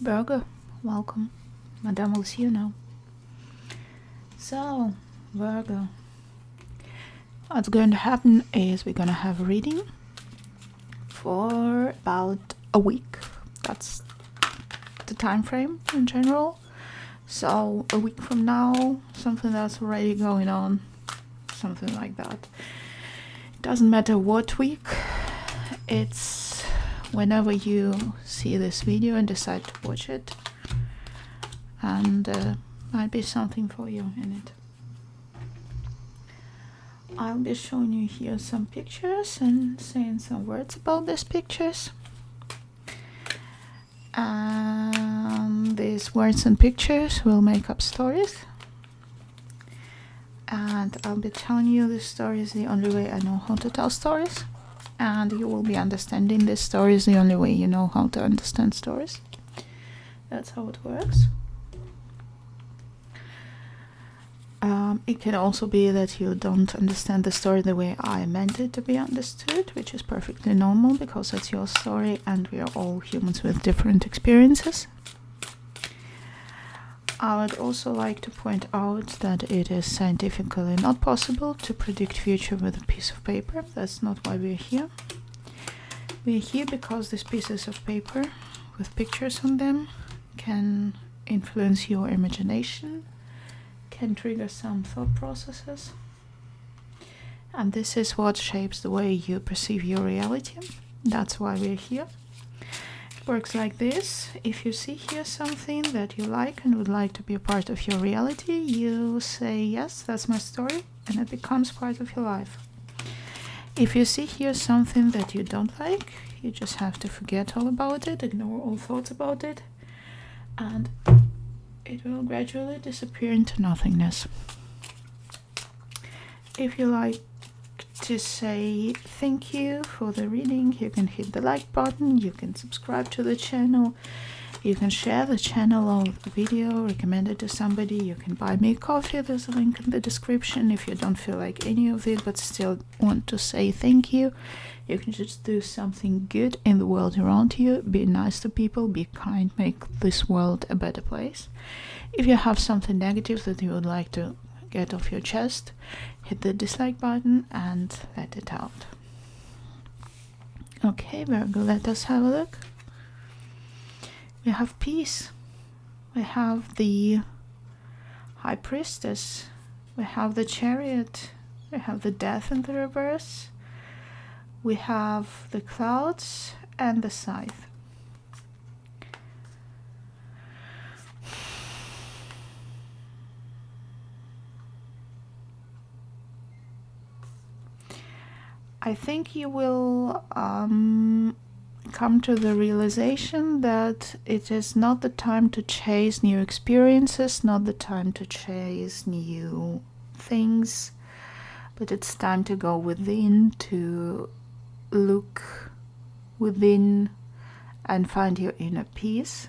Virgo, welcome. Madame will see you now. So, Virgo, what's going to happen is we're going to have a reading for about a week. That's the time frame in general. So, a week from now, something that's already going on, something like that. It doesn't matter what week, it's whenever you see this video and decide to watch it, and might be something for you in it. I'll be showing you here some pictures and saying some words about these pictures. And these words and pictures will make up stories. And I'll be telling you this story is the only way I know how to tell stories. And you will be understanding this story is the only way you know how to understand stories. That's how it works. It can also be that you don't understand the story the way I meant it to be understood, which is perfectly normal because it's your story and we are all humans with different experiences. I would also like to point out that it is scientifically not possible to predict future with a piece of paper. That's not why we're here. We're here because these pieces of paper with pictures on them can influence your imagination, can trigger some thought processes, and this is what shapes the way you perceive your reality. That's why we're here. It works like this. If you see here something that you like and would like to be a part of your reality, you say yes, that's my story, and it becomes part of your life. If you see here something that you don't like, you just have to forget all about it, ignore all thoughts about it, and it will gradually disappear into nothingness. If you like to say thank you for the reading, you can hit the like button, you can subscribe to the channel, you can share the channel or the video, recommend it to somebody, you can buy me coffee, there's a link in the description. If you don't feel like any of it but still want to say thank you, you can just do something good in the world around you, be nice to people, be kind, make this world a better place. If you have something negative that you would like to get off your chest, hit the dislike button and let it out. Okay, Virgo, let us have a look. We have peace. We have the High Priestess. We have the Chariot. We have the Death in the reverse. We have the Clouds and the Scythe. I think you will come to the realization that it is not the time to chase new experiences, not the time to chase new things, but it's time to go within, to look within and find your inner peace.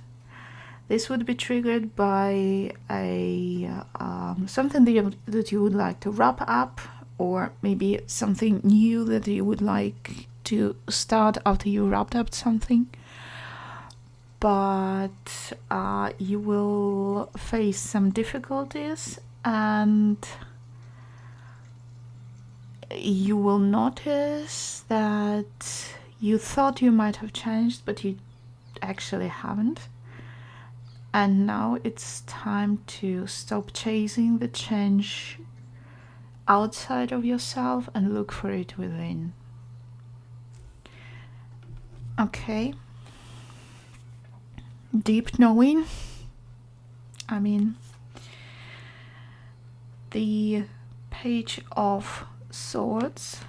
This would be triggered by something that you would like to wrap up, or maybe something new that you would like to start after you wrapped up something. But you will face some difficulties and you will notice that you thought you might have changed, but you actually haven't. And now it's time to stop chasing the change outside of yourself and look for it within. Okay. Deep knowing. I mean, the Page of Swords,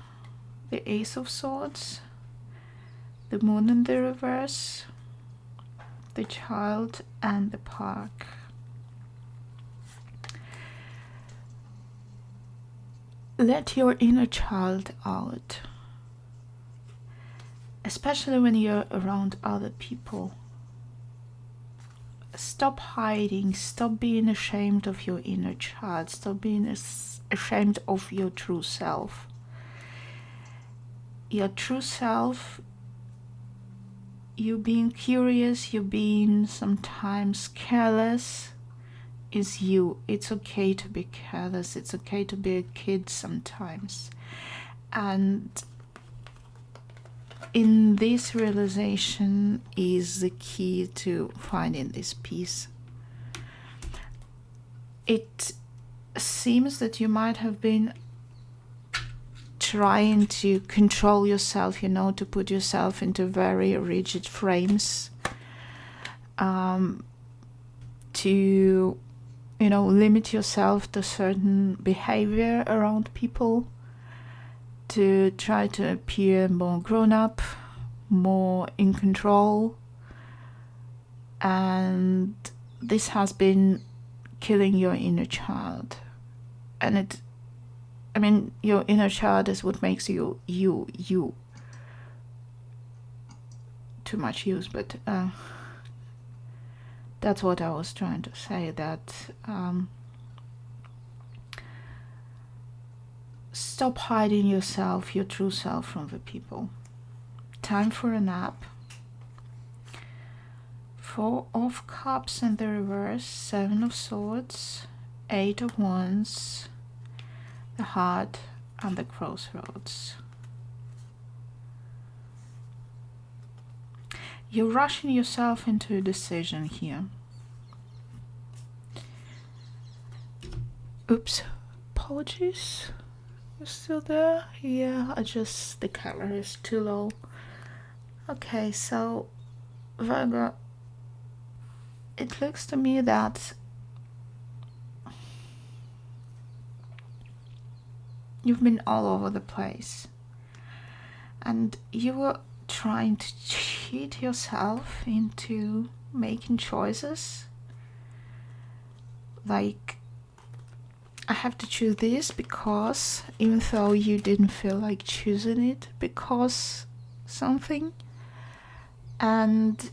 the Ace of Swords, the Moon in the reverse, the Child, and the Park. Let your inner child out, especially when you're around other people. Stop hiding, stop being ashamed of your inner child, stop being ashamed of your true self. Your true self you being curious, you being sometimes careless is you. It's okay to be careless. It's okay to be a kid sometimes. And in this realization is the key to finding this peace. It seems that you might have been trying to control yourself, you know, to put yourself into very rigid frames, to, you know, limit yourself to certain behavior around people, to try to appear more grown up, more in control. And this has been killing your inner child. And your inner child is what makes you. Too much use, but that's what I was trying to say, that stop hiding yourself, your true self, from the people. Time for a nap. 4 of Cups in the reverse, 7 of Swords, 8 of Wands, the Heart, and the Crossroads. You're rushing yourself into a decision here. Oops, apologies. You're still there? Yeah, the camera is too low. Okay, so Virgo, it looks to me that you've been all over the place, and you were trying to cheat yourself into making choices. Like, I have to choose this because, even though you didn't feel like choosing it, because something. And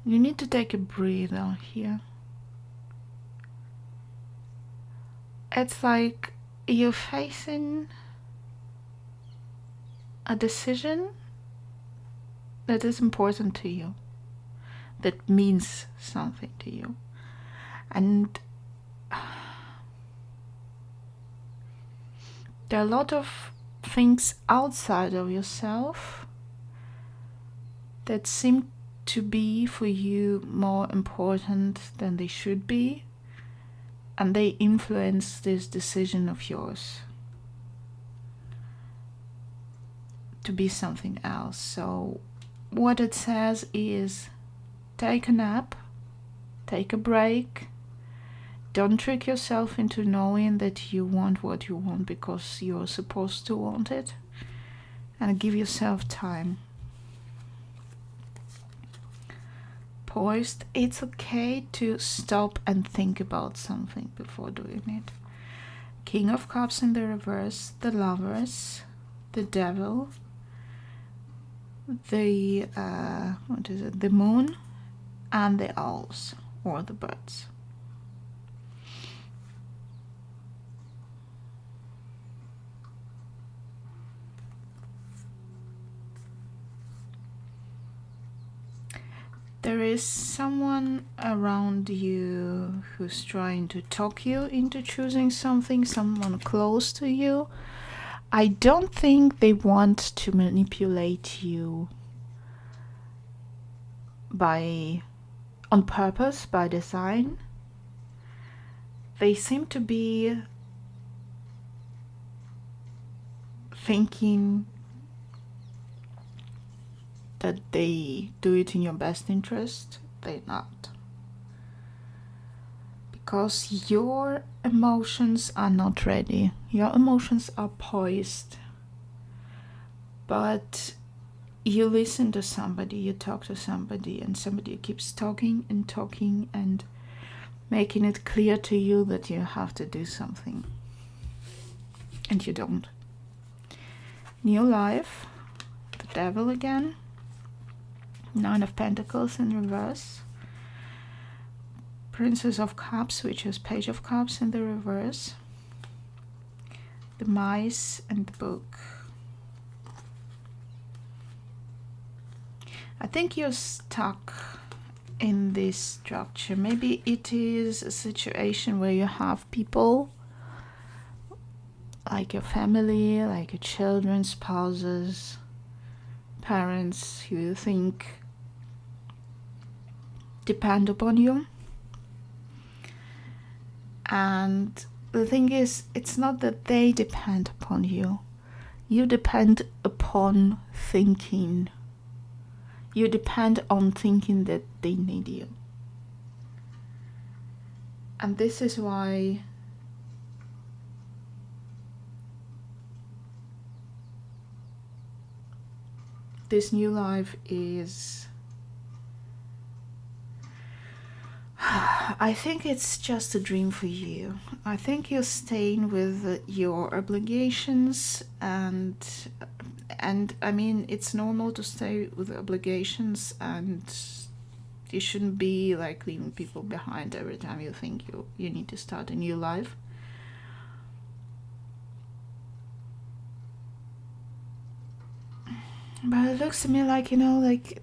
you need to take a breather here. It's like you're facing a decision that is important to you, that means something to you. And there are a lot of things outside of yourself that seem to be for you more important than they should be, and they influence this decision of yours to be something else. So what it says is, take a nap, take a break. Don't trick yourself into knowing that you want what you want because you're supposed to want it, and give yourself time. Poised, it's okay to stop and think about something before doing it. King of Cups in the reverse, the Lovers, the Devil, the the Moon, and the Owls, or the birds. There is someone around you who's trying to talk you into choosing something, someone close to you. I don't think they want to manipulate you on purpose, by design. They seem to be thinking that they do it in your best interest. They're not. Because your emotions are not ready. Your emotions are poised. But you listen to somebody, you talk to somebody, and somebody keeps talking and talking and making it clear to you that you have to do something. And you don't. New life, the Devil again. 9 of Pentacles in reverse. Princess of Cups, which is Page of Cups in the reverse. The Mice and the Book. I think you're stuck in this structure. Maybe it is a situation where you have people like your family, like your children, spouses, parents who you think depend upon you. And the thing is, it's not that they depend upon you. You depend upon thinking. You depend on thinking that they need you. And this is why this new life is, I think it's just a dream for you. I think you're staying with your obligations, and I mean, it's normal to stay with obligations, and you shouldn't be like leaving people behind every time you think you need to start a new life. But it looks to me like, you know, like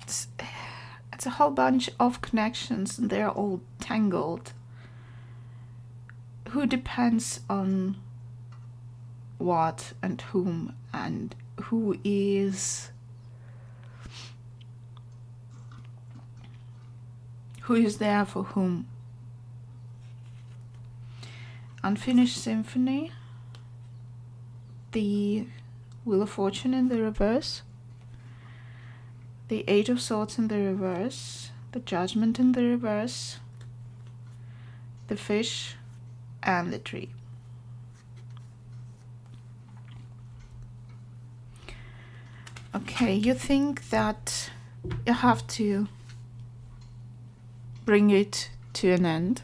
it's a whole bunch of connections and they're all tangled. Who depends on what and whom, and who is there for whom? Unfinished Symphony, the Wheel of Fortune in the reverse, the Eight of Swords in the reverse, the Judgment in the reverse, the Fish, and the Tree. Okay, you think that you have to bring it to an end,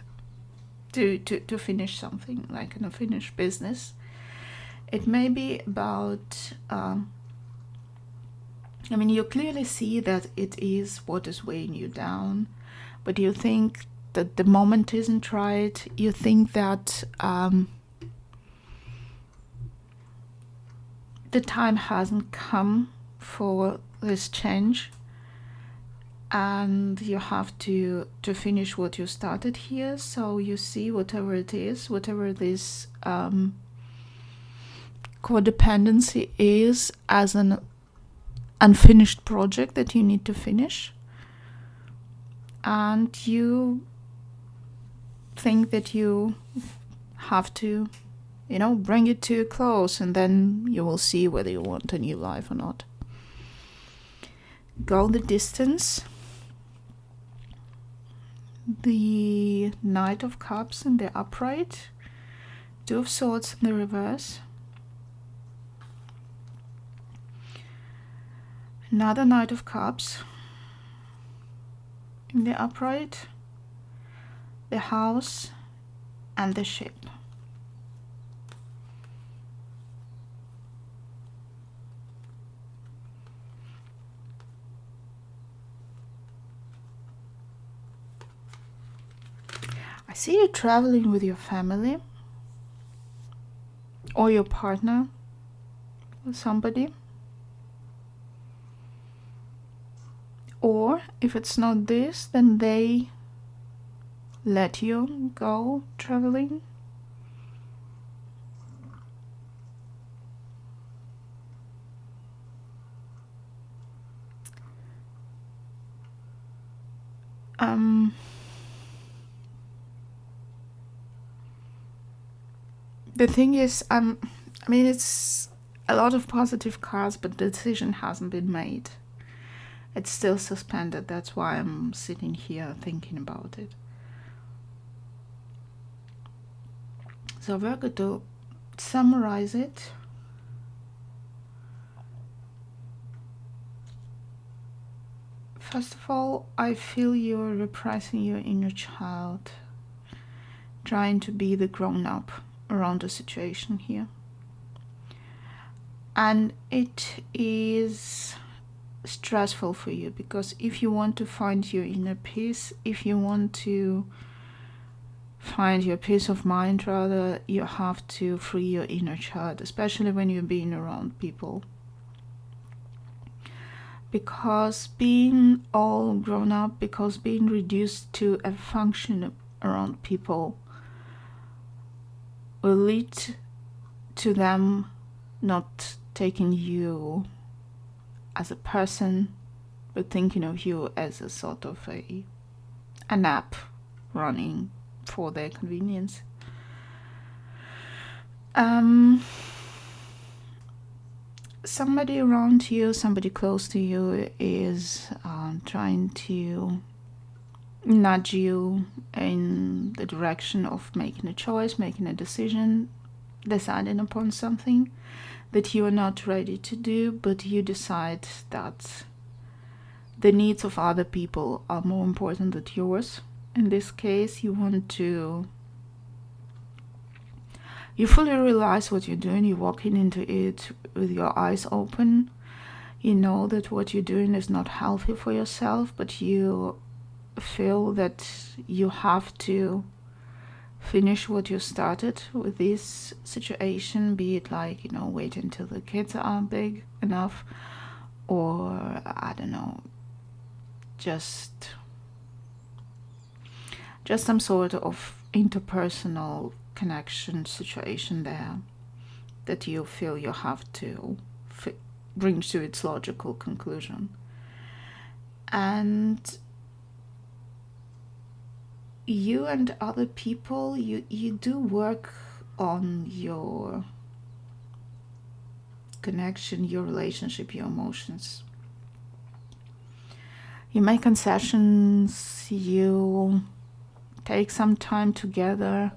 to finish something, like an unfinished business. It may be about, I mean, you clearly see that it is what is weighing you down, but you think that the moment isn't right. You think that the time hasn't come for this change, and you have to finish what you started here. So you see whatever it is, whatever this codependency is, as an unfinished project that you need to finish, and you think that you have to, you know, bring it to a close, and then you will see whether you want a new life or not. Go the distance. The Knight of Cups in the upright, Two of Swords in the reverse, another Knight of Cups in the upright, the House, and the Ship. I see you traveling with your family or your partner or somebody. Or if it's not this, then they let you go traveling. The thing is, I mean, it's a lot of positive cards, but the decision hasn't been made. It's still suspended. That's why I'm sitting here thinking about it. So we're going to summarize it. First of all, I feel you're repressing your inner child, trying to be the grown-up around the situation here. And it is stressful for you, because if you want to find your inner peace, if you want to find your peace of mind, rather, you have to free your inner child, especially when you're being around people. because being all grown up, because being reduced to a function around people will lead to them not taking you as a person, but thinking of you as a sort of an app running for their convenience. Somebody around you, somebody close to you is trying to nudge you in the direction of making a choice, making a decision, deciding upon something that you are not ready to do, but you decide that the needs of other people are more important than yours. In this case, you fully realize what you're doing, you're walking into it with your eyes open. You know that what you're doing is not healthy for yourself, but you feel that you have to finish what you started with this situation, be it like, wait until the kids are big enough, or I don't know, just some sort of interpersonal connection situation there that you feel you have to bring to its logical conclusion. And you and other people, you do work on your connection, your relationship, your emotions. You make concessions, you take some time together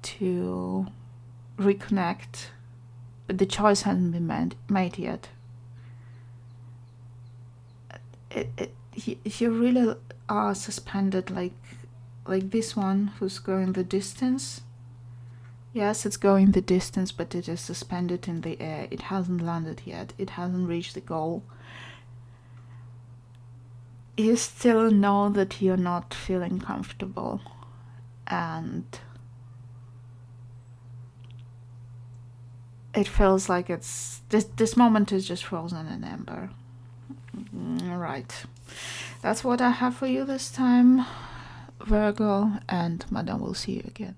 to reconnect, but the choice hasn't been made yet. You really are suspended, like this one who's going the distance. Yes, it's going the distance, but it is suspended in the air. It hasn't landed yet. It hasn't reached the goal. You still know that you're not feeling comfortable, and it feels like it's this moment is just frozen in ember. Right, that's what I have for you this time, Virgo, and Madame will see you again.